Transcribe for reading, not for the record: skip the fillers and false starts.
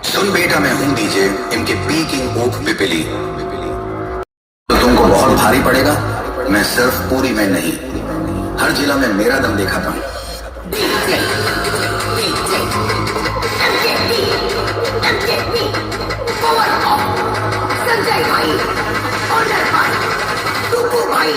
सुन बेटा, मैं हूं डीजे, इनके पीकिंग ऊख पिपली। तो तुमको बहुत भारी पड़ेगा। मैं सिर्फ पूरी में नहीं, हर जिला में मेरा दम दिखाता हूं। संजय भाई, ऑर्डर भाई, टुकू भाई।